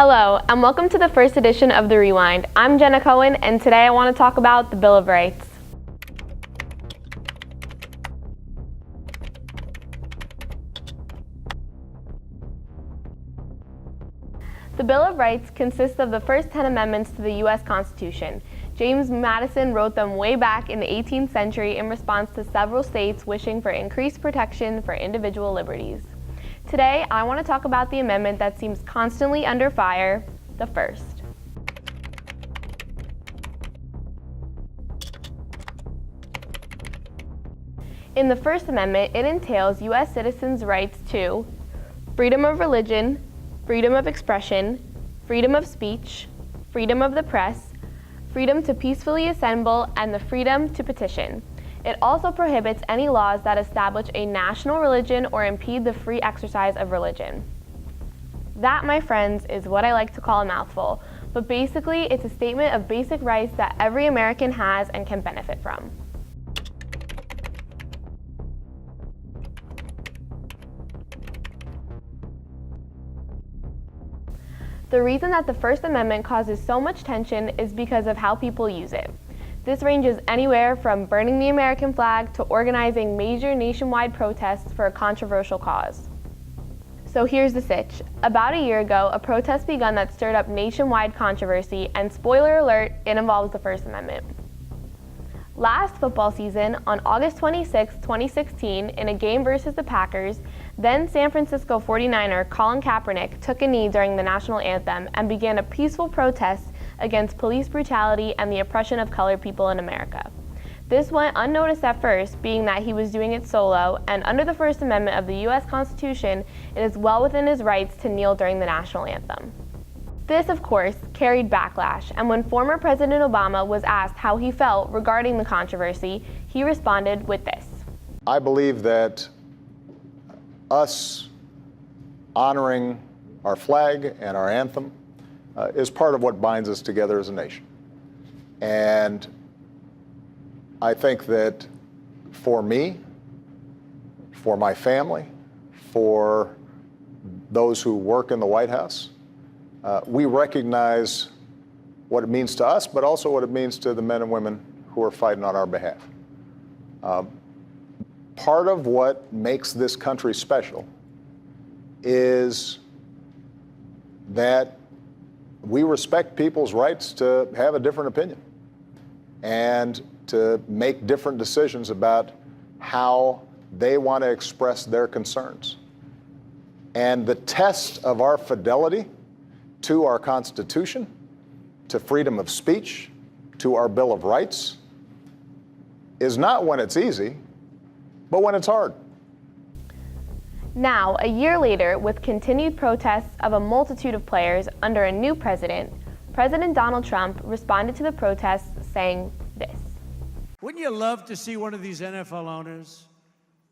Hello, and welcome to the first edition of The Rewind. I'm Jenna Cohen, and today I want to talk about the Bill of Rights. The Bill of Rights consists of the first 10 amendments to the U.S. Constitution. James Madison wrote them way back in the 18th century in response to several states wishing for increased protection for individual liberties. Today, I want to talk about the amendment that seems constantly under fire, the first. In the First Amendment, it entails U.S. citizens' rights to freedom of religion, freedom of expression, freedom of speech, freedom of the press, freedom to peacefully assemble, and the freedom to petition. It also prohibits any laws that establish a national religion or impede the free exercise of religion. That, my friends, is what I like to call a mouthful, but basically it's a statement of basic rights that every American has and can benefit from. The reason that the First Amendment causes so much tension is because of how people use it. This ranges anywhere from burning the American flag to organizing major nationwide protests for a controversial cause. So here's the sitch. About a year ago, a protest begun that stirred up nationwide controversy, and spoiler alert, it involves the First Amendment. Last football season, on August 26, 2016, in a game versus the Packers, then San Francisco 49er Colin Kaepernick took a knee during the national anthem and began a peaceful protest against police brutality and the oppression of colored people in America. This went unnoticed at first, being that he was doing it solo, and under the First Amendment of the U.S. Constitution, it is well within his rights to kneel during the national anthem. This, of course, carried backlash, and when former President Obama was asked how he felt regarding the controversy, he responded with this. I believe that us honoring our flag and our anthem is part of what binds us together as a nation. And I think that for me, for my family, for those who work in the White House, we recognize what it means to us, but also what it means to the men and women who are fighting on our behalf. Part of what makes this country special is that we respect people's rights to have a different opinion and to make different decisions about how they want to express their concerns. And the test of our fidelity to our Constitution, to freedom of speech, to our Bill of Rights, is not when it's easy, but when it's hard. Now, a year later, with continued protests of a multitude of players under a new president, President Donald Trump responded to the protests saying this. Wouldn't you love to see one of these NFL owners,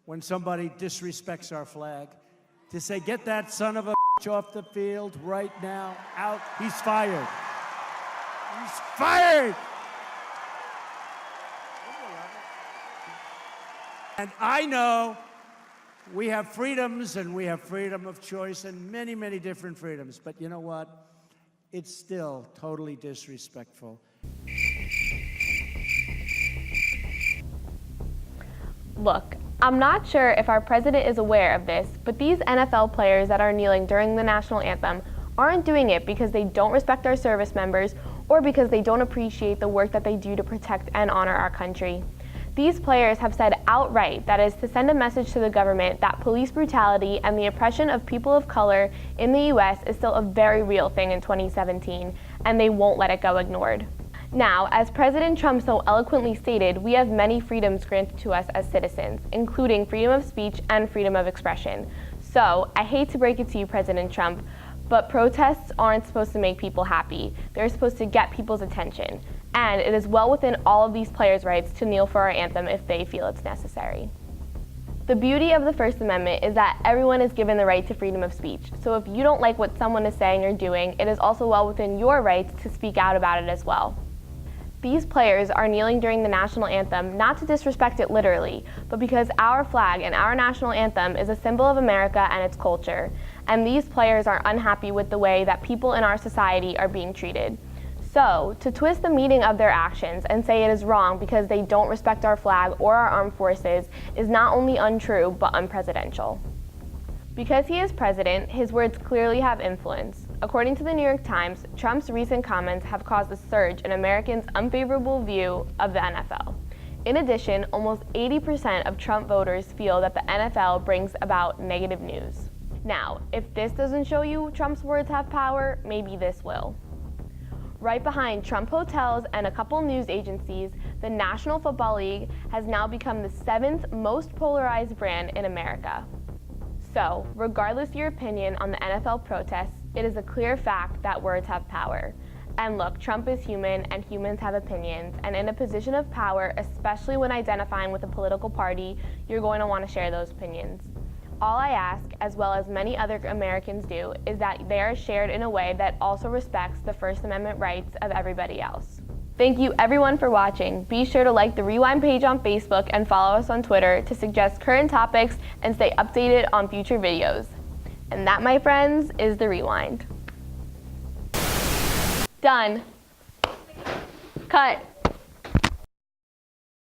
when somebody disrespects our flag, to say, get that son of a bitch off the field right now, out, he's fired. He's fired! And I know we have freedoms and we have freedom of choice and many, many different freedoms. But you know what? It's still totally disrespectful. Look, I'm not sure if our president is aware of this, but these NFL players that are kneeling during the national anthem aren't doing it because they don't respect our service members or because they don't appreciate the work that they do to protect and honor our country. These players have said outright that is to send a message to the government that police brutality and the oppression of people of color in the U.S. is still a very real thing in 2017, and they won't let it go ignored. Now, as President Trump so eloquently stated, we have many freedoms granted to us as citizens, including freedom of speech and freedom of expression. So, I hate to break it to you, President Trump, but protests aren't supposed to make people happy. They're supposed to get people's attention. And it is well within all of these players' rights to kneel for our anthem if they feel it's necessary. The beauty of the First Amendment is that everyone is given the right to freedom of speech. So if you don't like what someone is saying or doing, it is also well within your rights to speak out about it as well. These players are kneeling during the national anthem not to disrespect it literally, but because our flag and our national anthem is a symbol of America and its culture. and these players are unhappy with the way that people in our society are being treated. So, to twist the meaning of their actions and say it is wrong because they don't respect our flag or our armed forces is not only untrue, but unpresidential. Because he is president, his words clearly have influence. According to the New York Times, Trump's recent comments have caused a surge in Americans' unfavorable view of the NFL. In addition, almost 80% of Trump voters feel that the NFL brings about negative news. Now, if this doesn't show you Trump's words have power, maybe this will. Right behind Trump hotels and a couple news agencies, the National Football League has now become the 7th most polarized brand in America. So, regardless of your opinion on the NFL protests, it is a clear fact that words have power. And look, Trump is human and humans have opinions, and in a position of power, especially when identifying with a political party, you're going to want to share those opinions. All I ask, as well as many other Americans do, is that they are shared in a way that also respects the First Amendment rights of everybody else. Thank you everyone for watching. Be sure to like the Rewind page on Facebook and follow us on Twitter to suggest current topics and stay updated on future videos. And that, my friends, is the Rewind. Done. Cut.